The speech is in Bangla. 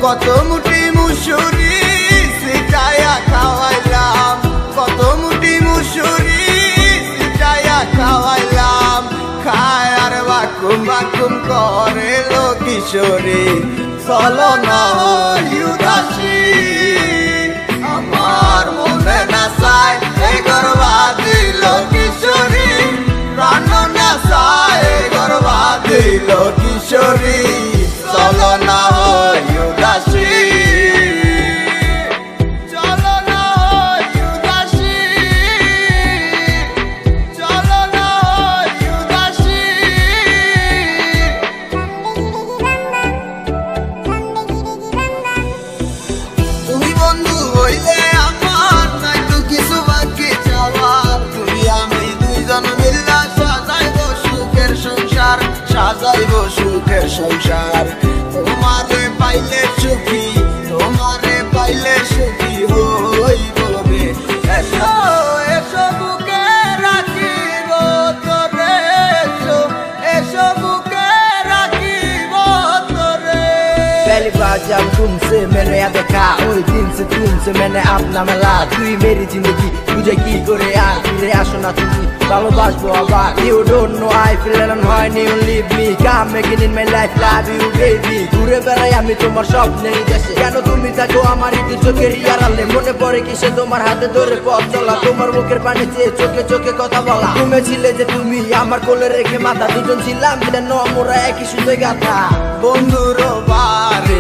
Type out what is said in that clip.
কত মুঠি মুসুরি সিটায়া খাওয়াইলাম, কত মুঠি মুসুরি সিটায়া খাওয়াইলাম। খায় আর বাকুম বাকুম করে লো কিশোরী, চলো না হই উদাসী। আমার মনে না চায় এই গর্বা দিল কিশোরী, প্রাণ না চায় গর্বা দিল কিশোরী, চলো না হই উদাসী। চলো না হই উদাসী, চলো না হই উদাসী। তুমি বন্ধু হইলে আমার নাই তো কিছু বাকি চাওয়ার, তুমি আমি দুইজন মিল্লা সাজাইব সুখের সংসার, সাজাইব সুখের সংসার। তোমারে পাইলে সুখী, তোমারে পাইলে সুখী হইব রে। এসো এসো বুকে রাখিব তোরে, এসো এসো বুকে রাখিব তোরে। पहली बार जब तुमसे मैंने याद देखा ওই দিন से तुमसे मैंने अपना मिला, তুই मेरी जिंदगी तुझे কি করে আর ফিরে আসো না তুমি, ভালোবাসবো আবার। You don't know I feel alone when you leave me, come making in my life love you baby। ঘুরে বেড়াই আমি তোমার স্বপ্নের দেশে, কেন তুমি থাকো আমার একটু চোখের আড়ালে, মনে পড়ে কিসে তোমার হাতে ধরে পথ চলা, তোমার মুখের পানি চেয়ে চোখে চোখে কথা বলা। তুমি ছিলে যে তুমি আমার কোলে রেখে মাথা, দুজন ছিলাম যেন আমরা একই সুতে গাথা। বন্ধুর বাড়ি